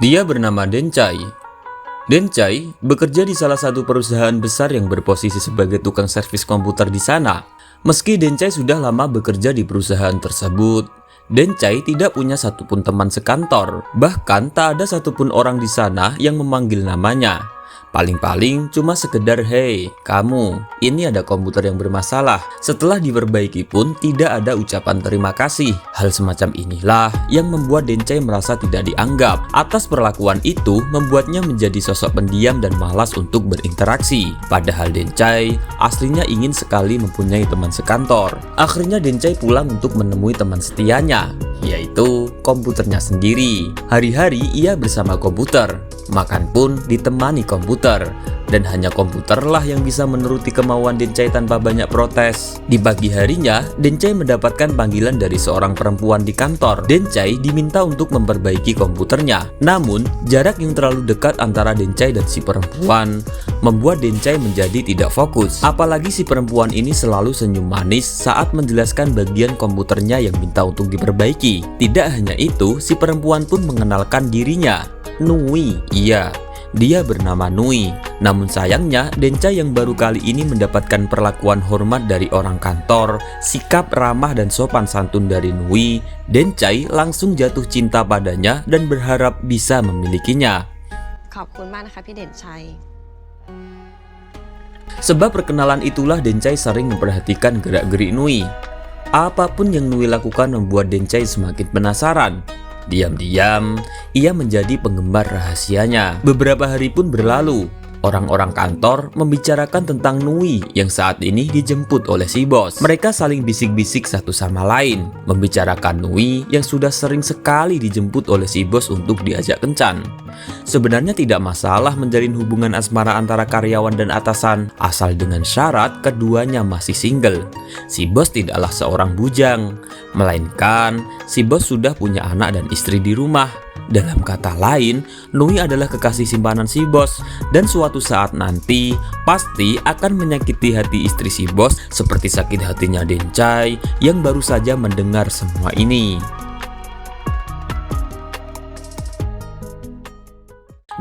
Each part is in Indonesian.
Dia bernama Dencai. Dencai bekerja di salah satu perusahaan besar yang berposisi sebagai tukang servis komputer di sana. Meski Dencai sudah lama bekerja di perusahaan tersebut, Dencai tidak punya satupun teman sekantor. Bahkan tak ada satupun orang di sana yang memanggil namanya. Paling-paling cuma sekedar, "Hei, kamu, ini ada komputer yang bermasalah." Setelah diperbaiki pun tidak ada ucapan terima kasih. Hal semacam inilah yang membuat Dencai merasa tidak dianggap. Atas perlakuan itu membuatnya menjadi sosok pendiam dan malas untuk berinteraksi. Padahal Dencai aslinya ingin sekali mempunyai teman sekantor. Akhirnya Dencai pulang untuk menemui teman setianya, yaitu komputernya sendiri. Hari-hari ia bersama komputer. Makan pun ditemani komputer, dan hanya komputerlah yang bisa menuruti kemauan Dencai tanpa banyak protes. Di pagi harinya, Dencai mendapatkan panggilan dari seorang perempuan di kantor. Dencai diminta untuk memperbaiki komputernya. Namun, jarak yang terlalu dekat antara Dencai dan si perempuan membuat Dencai menjadi tidak fokus. Apalagi si perempuan ini selalu senyum manis saat menjelaskan bagian komputernya yang minta untuk diperbaiki. Tidak hanya itu, si perempuan pun mengenalkan dirinya. Nui, iya, dia bernama Nui. Namun sayangnya, Dencai yang baru kali ini mendapatkan perlakuan hormat dari orang kantor, sikap ramah dan sopan santun dari Nui, Dencai langsung jatuh cinta padanya dan berharap bisa memilikinya. ขอบคุณมากนะคะพี่เด่นชัย Sebab perkenalan itulah Dencai sering memperhatikan gerak-gerik Nui. Apapun yang Nui lakukan membuat Dencai semakin penasaran. Diam-diam, ia menjadi penggemar rahasianya. Beberapa hari pun berlalu. Orang-orang kantor membicarakan tentang Nui yang saat ini dijemput oleh si bos. Mereka saling bisik-bisik satu sama lain, membicarakan Nui yang sudah sering sekali dijemput oleh si bos untuk diajak kencan. Sebenarnya tidak masalah menjalin hubungan asmara antara karyawan dan atasan, asal dengan syarat keduanya masih single. Si bos tidaklah seorang bujang, melainkan si bos sudah punya anak dan istri di rumah. Dalam kata lain, Nui adalah kekasih simpanan si bos, dan suatu saat nanti pasti akan menyakiti hati istri si bos seperti sakit hatinya Dencai yang baru saja mendengar semua ini.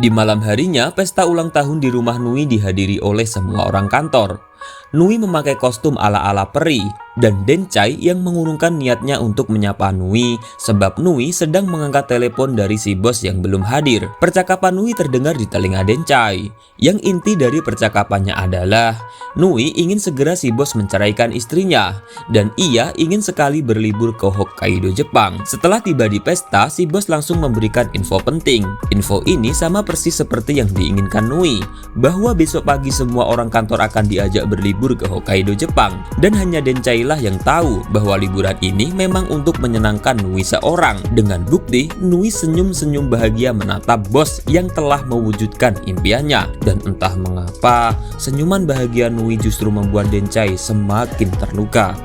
Di malam harinya, pesta ulang tahun di rumah Nui dihadiri oleh semua orang kantor. Nui memakai kostum ala-ala peri, dan Dencai yang mengurungkan niatnya untuk menyapa Nui sebab Nui sedang mengangkat telepon dari si bos yang belum hadir. Percakapan Nui terdengar di telinga Dencai. Yang inti dari percakapannya adalah Nui ingin segera si bos menceraikan istrinya, dan ia ingin sekali berlibur ke Hokkaido, Jepang. Setelah tiba di pesta, si bos langsung memberikan info penting. Info ini sama persis seperti yang diinginkan Nui, bahwa besok pagi semua orang kantor akan diajak berlibur ke Hokkaido, Jepang, dan hanya Dencai lah yang tahu bahwa liburan ini memang untuk menyenangkan Nui seorang. Dengan bukti, Nui senyum-senyum bahagia menatap bos yang telah mewujudkan impiannya, dan entah mengapa senyuman bahagia Nui justru membuat Dencai semakin terluka.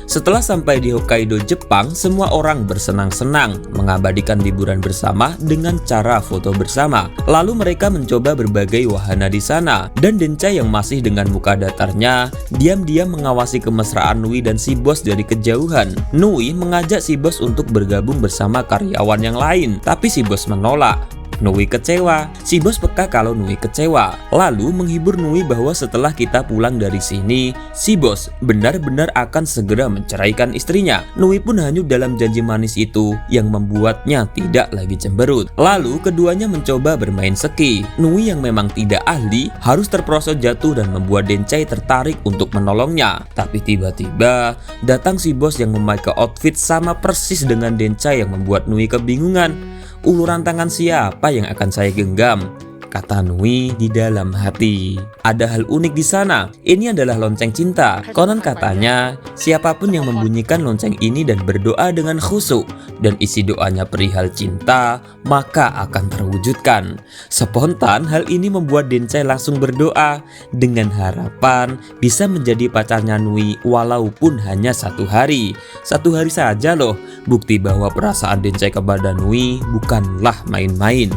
Setelah sampai di Hokkaido, Jepang, semua orang bersenang-senang mengabadikan liburan bersama dengan cara foto bersama. Lalu mereka mencoba berbagai wahana di sana, dan Dencai yang masih dengan muka datarnya diam-diam mengawasi kemesraan Nui dan si bos dari kejauhan. Nui mengajak si bos untuk bergabung bersama karyawan yang lain, tapi si bos menolak. Nui kecewa. Si bos peka kalau Nui kecewa, lalu menghibur Nui bahwa setelah kita pulang dari sini, si bos benar-benar akan segera menceraikan istrinya. Nui pun hanyut dalam janji manis itu yang membuatnya tidak lagi cemberut. Lalu keduanya mencoba bermain ski. Nui yang memang tidak ahli harus terperosot jatuh dan membuat Dencai tertarik untuk menolongnya. Tapi tiba-tiba datang si bos yang memakai outfit sama persis dengan Dencai yang membuat Nui kebingungan. Uluran tangan siapa yang akan saya genggam? Kata Nui di dalam hati. Ada hal unik di sana. Ini adalah lonceng cinta. Konon katanya, siapapun yang membunyikan lonceng ini dan berdoa dengan khusyuk dan isi doanya perihal cinta, maka akan terwujudkan. Spontan, hal ini membuat Dencai langsung berdoa dengan harapan bisa menjadi pacarnya Nui walaupun hanya 1 hari. 1 hari saja loh. Bukti bahwa perasaan Dencai kepada Nui bukanlah main-main.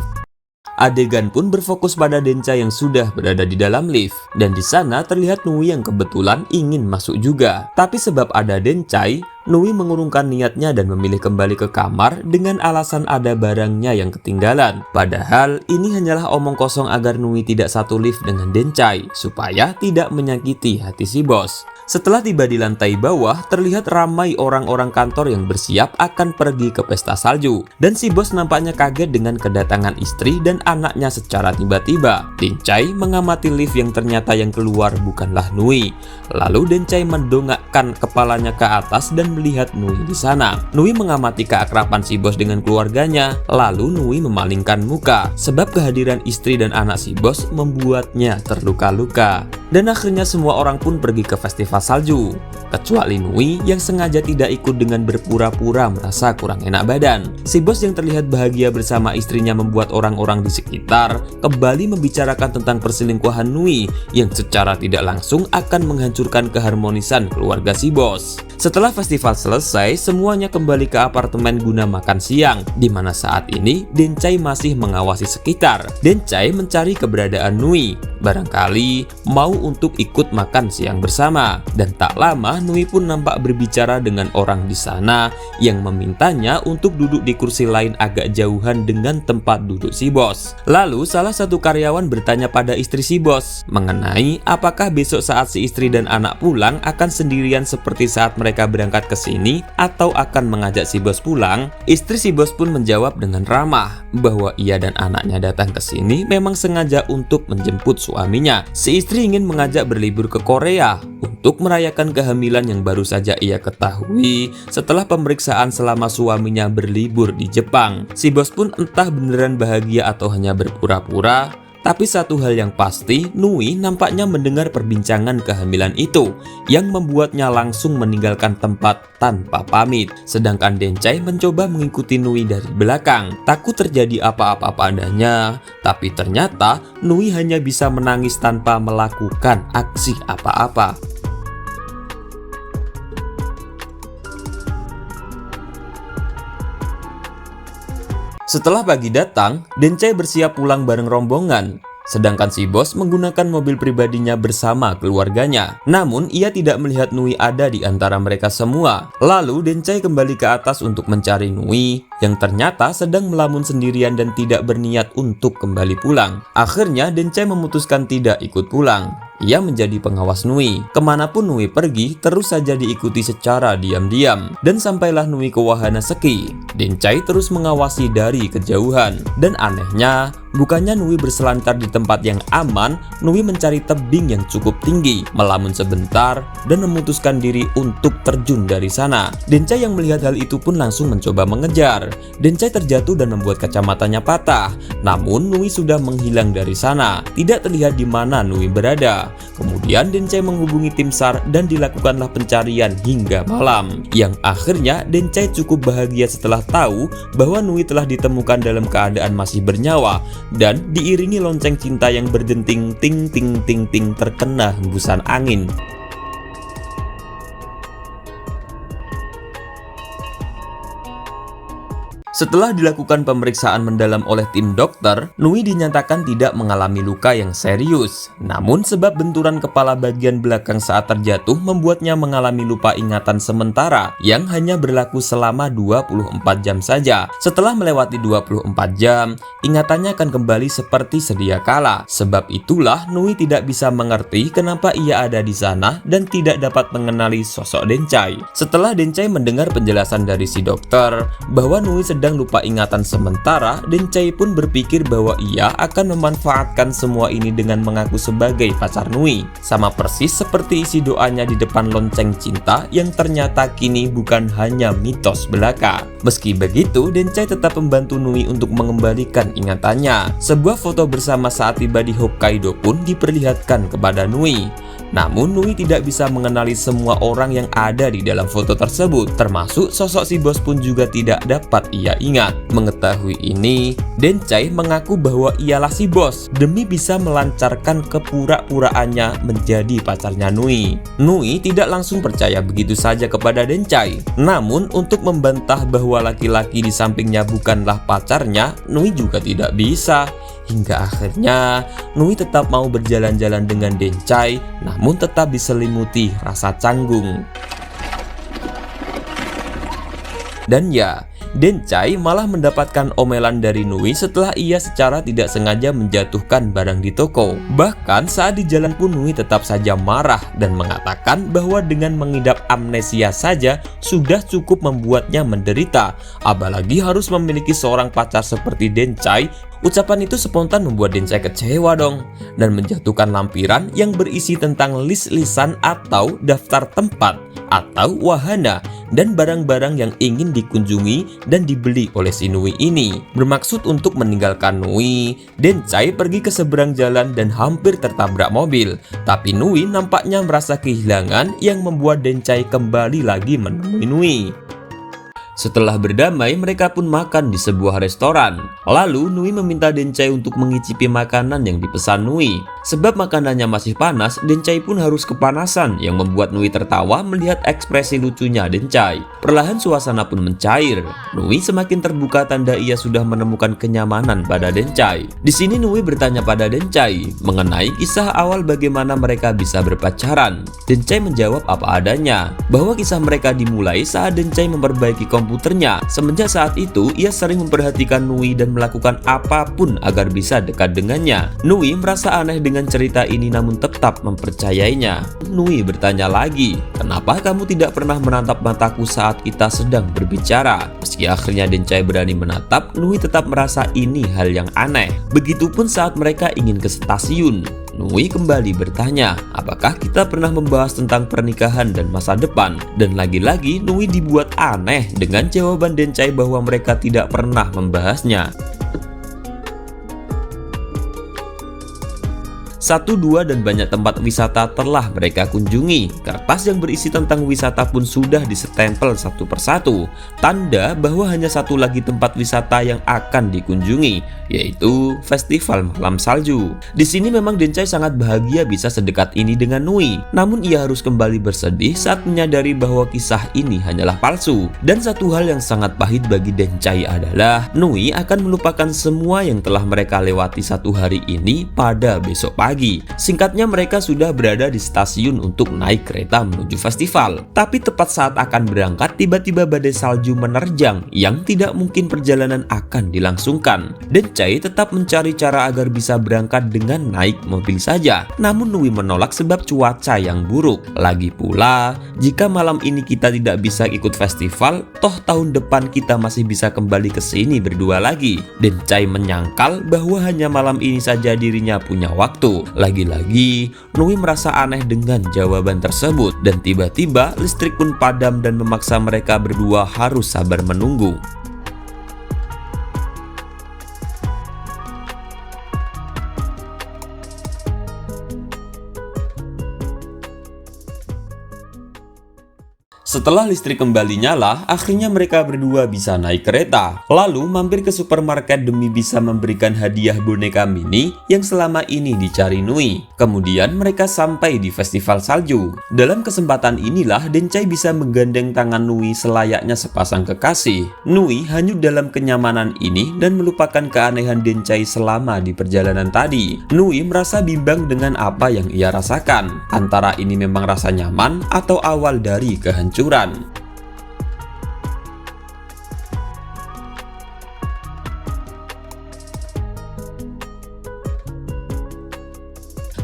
Adegan pun berfokus pada Dencai yang sudah berada di dalam lift. Dan di sana terlihat Nui yang kebetulan ingin masuk juga. Tapi sebab ada Dencai, Nui mengurungkan niatnya dan memilih kembali ke kamar dengan alasan ada barangnya yang ketinggalan. Padahal ini hanyalah omong kosong agar Nui tidak satu lift dengan Dencai supaya tidak menyakiti hati si bos. Setelah tiba di lantai bawah, terlihat ramai orang-orang kantor yang bersiap akan pergi ke pesta salju. Dan si bos nampaknya kaget dengan kedatangan istri dan anaknya secara tiba-tiba. Dencai mengamati lift yang ternyata yang keluar bukanlah Nui. Lalu Dencai mendongakkan kepalanya ke atas dan melihat Nui di sana. Nui mengamati keakraban si bos dengan keluarganya. Lalu Nui memalingkan muka sebab kehadiran istri dan anak si bos membuatnya terluka-luka. Dan akhirnya semua orang pun pergi ke festival salju, kecuali Nui yang sengaja tidak ikut dengan berpura-pura merasa kurang enak badan. Si bos yang terlihat bahagia bersama istrinya membuat orang-orang di sekitar kembali membicarakan tentang perselingkuhan Nui yang secara tidak langsung akan menghancurkan keharmonisan keluarga si bos. Setelah festival selesai, semuanya kembali ke apartemen guna makan siang, di mana saat ini Dencai masih mengawasi sekitar. Dencai mencari keberadaan Nui, barangkali mau untuk ikut makan siang bersama. Dan tak lama Nui pun nampak berbicara dengan orang di sana yang memintanya untuk duduk di kursi lain agak jauhan dengan tempat duduk si bos. Lalu salah satu karyawan bertanya pada istri si bos mengenai apakah besok saat si istri dan anak pulang akan sendirian seperti saat mereka berangkat ke sini atau akan mengajak si bos pulang. Istri si bos pun menjawab dengan ramah bahwa ia dan anaknya datang ke sini memang sengaja untuk menjemput suaminya. Si istri ingin mengajak berlibur ke Korea untuk merayakan kehamilan yang baru saja ia ketahui setelah pemeriksaan selama suaminya berlibur di Jepang. Si bos pun entah beneran bahagia atau hanya berpura-pura. Tapi satu hal yang pasti, Nui nampaknya mendengar perbincangan kehamilan itu yang membuatnya langsung meninggalkan tempat tanpa pamit. Sedangkan Dencai mencoba mengikuti Nui dari belakang, takut terjadi apa-apa padanya. Tapi ternyata Nui hanya bisa menangis tanpa melakukan aksi apa-apa. Setelah pagi datang, Dencai bersiap pulang bareng rombongan. Sedangkan si bos menggunakan mobil pribadinya bersama keluarganya. Namun ia tidak melihat Nui ada di antara mereka semua. Lalu Dencai kembali ke atas untuk mencari Nui yang ternyata sedang melamun sendirian dan tidak berniat untuk kembali pulang. Akhirnya Dencai memutuskan tidak ikut pulang. Ia menjadi pengawas Nui. Kemanapun Nui pergi, terus saja diikuti secara diam-diam. Dan sampailah Nui ke wahana ski. Dencai terus mengawasi dari kejauhan. Dan anehnya, bukannya Nui berselancar di tempat yang aman, Nui mencari tebing yang cukup tinggi, melamun sebentar, dan memutuskan diri untuk terjun dari sana. Dencai yang melihat hal itu pun langsung mencoba mengejar. Dencai terjatuh dan membuat kacamatanya patah. Namun Nui sudah menghilang dari sana. Tidak terlihat di mana Nui berada. Kemudian Dencai menghubungi tim SAR dan dilakukanlah pencarian hingga malam. Yang akhirnya Dencai cukup bahagia setelah tahu bahwa Nui telah ditemukan dalam keadaan masih bernyawa dan diiringi lonceng cinta yang berdenting ting ting ting ting terkena hembusan angin. Setelah dilakukan pemeriksaan mendalam oleh tim dokter, Nui dinyatakan tidak mengalami luka yang serius. Namun sebab benturan kepala bagian belakang saat terjatuh membuatnya mengalami lupa ingatan sementara yang hanya berlaku selama 24 jam saja. Setelah melewati 24 jam, ingatannya akan kembali seperti sedia kala. Sebab itulah Nui tidak bisa mengerti kenapa ia ada di sana dan tidak dapat mengenali sosok Dencai. Setelah Dencai mendengar penjelasan dari si dokter bahwa Nui sedang lupa ingatan sementara, Dencai pun berpikir bahwa ia akan memanfaatkan semua ini dengan mengaku sebagai pacar Nui. Sama persis seperti isi doanya di depan lonceng cinta yang ternyata kini bukan hanya mitos belaka. Meski begitu, Dencai tetap membantu Nui untuk mengembalikan ingatannya. Sebuah foto bersama saat tiba di Hokkaido pun diperlihatkan kepada Nui. Namun Nui tidak bisa mengenali semua orang yang ada di dalam foto tersebut, termasuk sosok si bos pun juga tidak dapat ia ingat. Mengetahui ini, Dencai mengaku bahwa ialah si bos demi bisa melancarkan kepura-puraannya menjadi pacarnya Nui. Nui tidak langsung percaya begitu saja kepada Dencai. Namun untuk membantah bahwa laki-laki di sampingnya bukanlah pacarnya, Nui juga tidak bisa. Hingga akhirnya Nui tetap mau berjalan-jalan dengan Dencai, namun tetap diselimuti rasa canggung. Dan ya, Dencai malah mendapatkan omelan dari Nui setelah ia secara tidak sengaja menjatuhkan barang di toko. Bahkan saat di jalan pun Nui tetap saja marah dan mengatakan bahwa dengan mengidap amnesia saja sudah cukup membuatnya menderita, apalagi harus memiliki seorang pacar seperti Dencai. Ucapan itu spontan membuat Dencai kecewa dong dan menjatuhkan lampiran yang berisi tentang list-lisan atau daftar tempat atau wahana dan barang-barang yang ingin dikunjungi dan dibeli oleh si Nui ini. Bermaksud untuk meninggalkan Nui, Dencai pergi ke seberang jalan dan hampir tertabrak mobil. Tapi Nui nampaknya merasa kehilangan yang membuat Dencai kembali lagi menemui Nui. Setelah berdamai, mereka pun makan di sebuah restoran. Lalu Nui meminta Dencai untuk mengicipi makanan yang dipesan Nui. Sebab makanannya masih panas, Dencai pun harus kepanasan yang membuat Nui tertawa melihat ekspresi lucunya Dencai. Perlahan suasana pun mencair. Nui semakin terbuka tanda ia sudah menemukan kenyamanan pada Dencai. Di sini Nui bertanya pada Dencai mengenai kisah awal bagaimana mereka bisa berpacaran. Dencai menjawab apa adanya, bahwa kisah mereka dimulai saat Dencai memperbaiki komputernya. Semenjak saat itu, ia sering memperhatikan Nui dan melakukan apapun agar bisa dekat dengannya. Nui merasa aneh dengan cerita ini namun tetap mempercayainya. Nui bertanya lagi, "Kenapa kamu tidak pernah menatap mataku saat kita sedang berbicara?" Meski akhirnya Dencai berani menatap, Nui tetap merasa ini hal yang aneh. Begitupun saat mereka ingin ke stasiun. Nui kembali bertanya, apakah kita pernah membahas tentang pernikahan dan masa depan? Dan lagi-lagi Nui dibuat aneh dengan jawaban Dencai bahwa mereka tidak pernah membahasnya. 1, 2, dan banyak tempat wisata telah mereka kunjungi. Kertas yang berisi tentang wisata pun sudah disestempel satu persatu, tanda bahwa hanya satu lagi tempat wisata yang akan dikunjungi, yaitu Festival Malam Salju. Di sini memang Dencai sangat bahagia bisa sedekat ini dengan Nui, namun ia harus kembali bersedih saat menyadari bahwa kisah ini hanyalah palsu. Dan satu hal yang sangat pahit bagi Dencai adalah Nui akan melupakan semua yang telah mereka lewati satu hari ini pada besok pagi. Singkatnya, mereka sudah berada di stasiun untuk naik kereta menuju festival. Tapi tepat saat akan berangkat, tiba-tiba badai salju menerjang yang tidak mungkin perjalanan akan dilangsungkan. Dencai tetap mencari cara agar bisa berangkat dengan naik mobil saja. Namun Nui menolak sebab cuaca yang buruk. Lagi pula, jika malam ini kita tidak bisa ikut festival, toh tahun depan kita masih bisa kembali ke sini berdua lagi. Dencai menyangkal bahwa hanya malam ini saja dirinya punya waktu. Lagi-lagi, Nui merasa aneh dengan jawaban tersebut dan tiba-tiba listrik pun padam dan memaksa mereka berdua harus sabar menunggu. Setelah listrik kembali nyala, akhirnya mereka berdua bisa naik kereta. Lalu mampir ke supermarket demi bisa memberikan hadiah boneka mini yang selama ini dicari Nui. Kemudian mereka sampai di festival salju. Dalam kesempatan inilah Dencai bisa menggandeng tangan Nui selayaknya sepasang kekasih. Nui hanyut dalam kenyamanan ini dan melupakan keanehan Dencai selama di perjalanan tadi. Nui merasa bimbang dengan apa yang ia rasakan. Antara ini memang rasa nyaman atau awal dari kehancuran.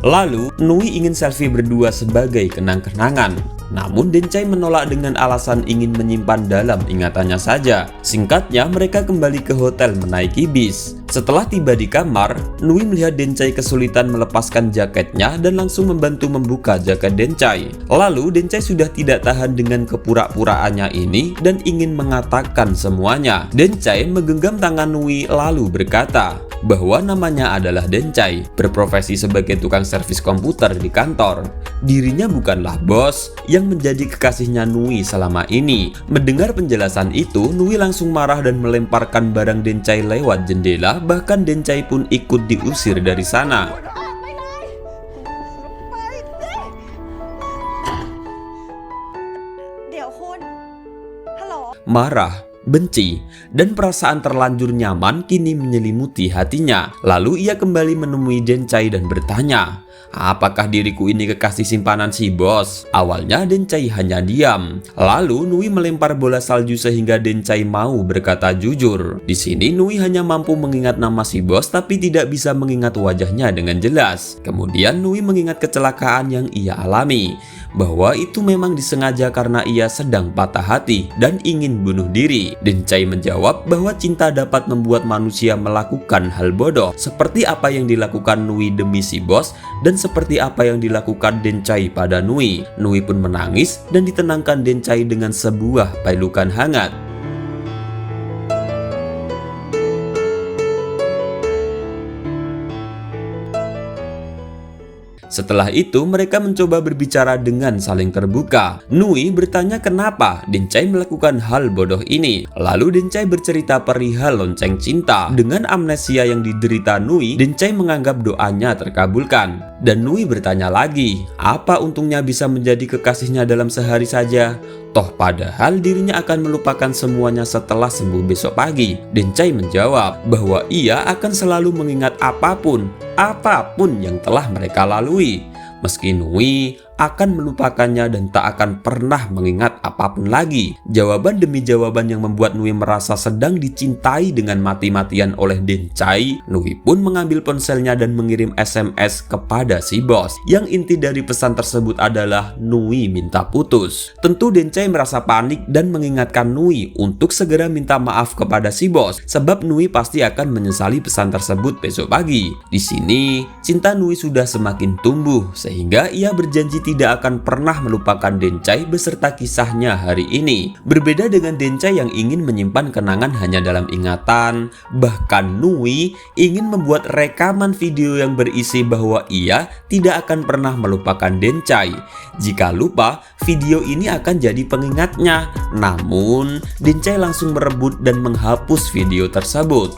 Lalu, Nui ingin selfie berdua sebagai kenang-kenangan. Namun Dencai menolak dengan alasan ingin menyimpan dalam ingatannya saja. Singkatnya, mereka kembali ke hotel menaiki bis. Setelah tiba di kamar, Nui melihat Dencai kesulitan melepaskan jaketnya dan langsung membantu membuka jaket Dencai. Lalu Dencai sudah tidak tahan dengan kepura-puraannya ini dan ingin mengatakan semuanya. Dencai menggenggam tangan Nui lalu berkata, bahwa namanya adalah Dencai, berprofesi sebagai tukang servis komputer di kantor. Dirinya bukanlah bos yang menjadi kekasihnya Nui selama ini. Mendengar penjelasan itu, Nui langsung marah dan melemparkan barang Dencai lewat jendela, bahkan Dencai pun ikut diusir dari sana. Marah, benci, dan perasaan terlanjur nyaman kini menyelimuti hatinya. Lalu ia kembali menemui Dencai dan bertanya, apakah diriku ini kekasih simpanan si bos? Awalnya Dencai hanya diam. Lalu Nui melempar bola salju sehingga Dencai mau berkata jujur. Di sini Nui hanya mampu mengingat nama si bos tapi tidak bisa mengingat wajahnya dengan jelas. Kemudian Nui mengingat kecelakaan yang ia alami, bahwa itu memang disengaja karena ia sedang patah hati dan ingin bunuh diri. Dencai menjawab bahwa cinta dapat membuat manusia melakukan hal bodoh, seperti apa yang dilakukan Nui demi si bos dan seperti apa yang dilakukan Dencai pada Nui. Nui pun menangis dan ditenangkan Dencai dengan sebuah pelukan hangat. Setelah itu mereka mencoba berbicara dengan saling terbuka. Nui bertanya kenapa Dencai melakukan hal bodoh ini. Lalu Dencai bercerita perihal lonceng cinta. Dengan amnesia yang diderita Nui, Dencai menganggap doanya terkabulkan. Dan Nui bertanya lagi, apa untungnya bisa menjadi kekasihnya dalam sehari saja? Toh padahal dirinya akan melupakan semuanya setelah sembuh besok pagi. Dencai menjawab bahwa ia akan selalu mengingat apapun yang telah mereka lalui. Meski Nui akan melupakannya dan tak akan pernah mengingat apapun lagi. Jawaban demi jawaban yang membuat Nui merasa sedang dicintai dengan mati-matian oleh Dencai. Nui pun mengambil ponselnya dan mengirim SMS kepada si bos. Yang inti dari pesan tersebut adalah Nui minta putus. Tentu Dencai merasa panik dan mengingatkan Nui untuk segera minta maaf kepada si bos, sebab Nui pasti akan menyesali pesan tersebut besok pagi. Di sini cinta Nui sudah semakin tumbuh sehingga ia berjanji tidak akan pernah melupakan Dencai beserta kisahnya hari ini. Berbeda dengan Dencai yang ingin menyimpan kenangan hanya dalam ingatan, bahkan Nui ingin membuat rekaman video yang berisi bahwa ia tidak akan pernah melupakan Dencai. Jika lupa, video ini akan jadi pengingatnya. Namun, Dencai langsung merebut dan menghapus video tersebut.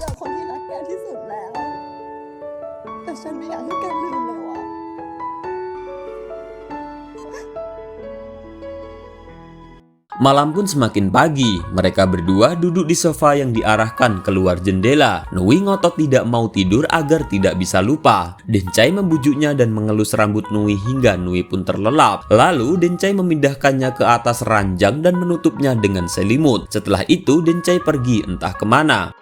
Malam pun semakin pagi, mereka berdua duduk di sofa yang diarahkan keluar jendela. Nui ngotot tidak mau tidur agar tidak bisa lupa. Dencai membujuknya dan mengelus rambut Nui hingga Nui pun terlelap. Lalu Dencai memindahkannya ke atas ranjang dan menutupnya dengan selimut. Setelah itu Dencai pergi entah kemana.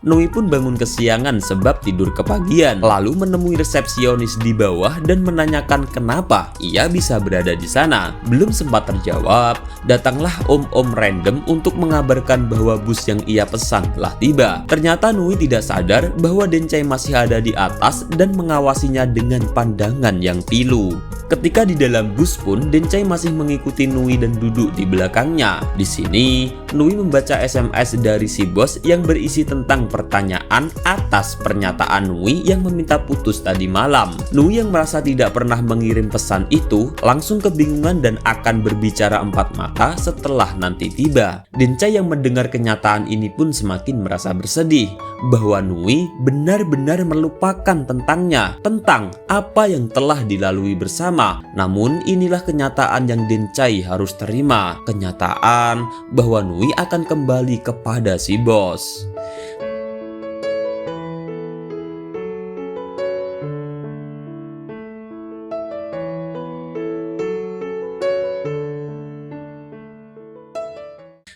Nui pun bangun kesiangan sebab tidur kepagian, lalu menemui resepsionis di bawah dan menanyakan kenapa ia bisa berada di sana. Belum sempat terjawab, datanglah om-om random untuk mengabarkan bahwa bus yang ia pesan telah tiba. Ternyata Nui tidak sadar bahwa Dencai masih ada di atas dan mengawasinya dengan pandangan yang pilu. Ketika di dalam bus pun, Dencai masih mengikuti Nui dan duduk di belakangnya. Di sini, Nui membaca SMS dari si bos yang berisi tentang pertanyaan atas pernyataan Nui yang meminta putus tadi malam. Nui yang merasa tidak pernah mengirim pesan itu langsung kebingungan dan akan berbicara empat mata setelah nanti tiba. Dencai yang mendengar kenyataan ini pun semakin merasa bersedih bahwa Nui benar-benar melupakan tentangnya, tentang apa yang telah dilalui bersama. Namun inilah kenyataan yang Dencai harus terima, kenyataan bahwa Nui akan kembali kepada si bos.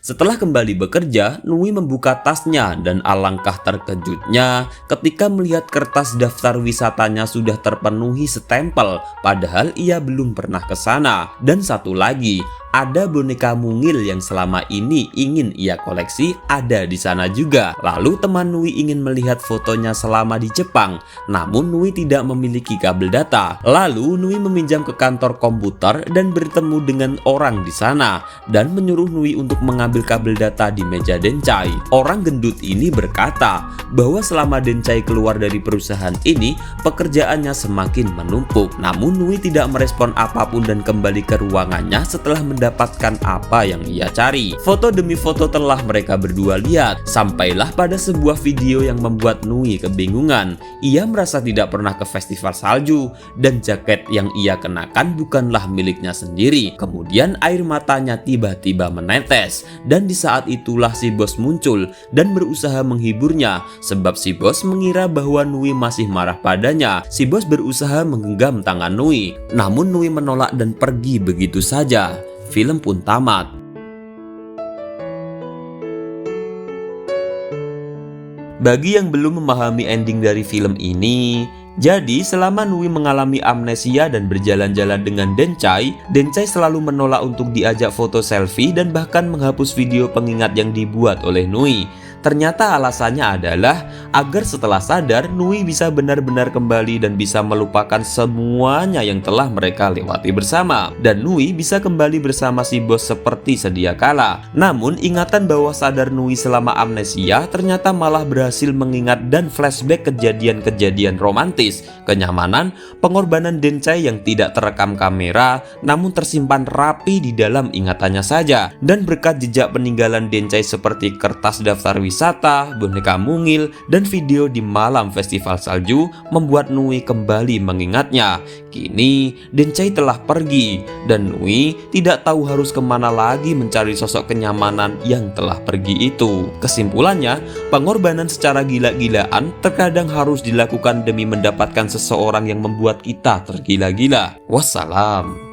Setelah kembali bekerja, Nui membuka tasnya dan alangkah terkejutnya ketika melihat kertas daftar wisatanya sudah terpenuhi setempel, padahal ia belum pernah ke sana. Dan satu lagi, ada boneka mungil yang selama ini ingin ia koleksi ada di sana juga. Lalu teman Nui ingin melihat fotonya selama di Jepang, namun Nui tidak memiliki kabel data. Lalu Nui meminjam ke kantor komputer dan bertemu dengan orang di sana dan menyuruh Nui untuk mengambil kabel data di meja Dencai. Orang gendut ini berkata bahwa selama Dencai keluar dari perusahaan ini, pekerjaannya semakin menumpuk. Namun Nui tidak merespon apapun dan kembali ke ruangannya setelah mendapatkan apa yang ia cari. Foto demi foto telah mereka berdua lihat, sampailah pada sebuah video yang membuat Nui kebingungan. Ia merasa tidak pernah ke festival salju dan jaket yang ia kenakan bukanlah miliknya sendiri. Kemudian air matanya tiba-tiba menetes dan di saat itulah si bos muncul dan berusaha menghiburnya sebab si bos mengira bahwa Nui masih marah padanya. Si bos berusaha menggenggam tangan Nui, namun Nui menolak dan pergi begitu saja. Film pun tamat. Bagi yang belum memahami ending dari film ini, jadi selama Nui mengalami amnesia dan berjalan-jalan dengan Dencai, Dencai selalu menolak untuk diajak foto selfie dan bahkan menghapus video pengingat yang dibuat oleh Nui. Ternyata alasannya adalah agar setelah sadar Nui bisa benar-benar kembali dan bisa melupakan semuanya yang telah mereka lewati bersama. Dan Nui bisa kembali bersama si bos seperti sedia kala. Namun ingatan bawah sadar Nui selama amnesia ternyata malah berhasil mengingat dan flashback kejadian-kejadian romantis, kenyamanan, pengorbanan Dencai yang tidak terekam kamera namun tersimpan rapi di dalam ingatannya saja. Dan berkat jejak peninggalan Dencai seperti kertas daftar wisata, boneka mungil, dan video di malam festival salju membuat Nui kembali mengingatnya. Kini Dencai telah pergi dan Nui tidak tahu harus kemana lagi mencari sosok kenyamanan yang telah pergi itu. Kesimpulannya, pengorbanan secara gila-gilaan terkadang harus dilakukan demi mendapatkan seseorang yang membuat kita tergila-gila. Wassalam.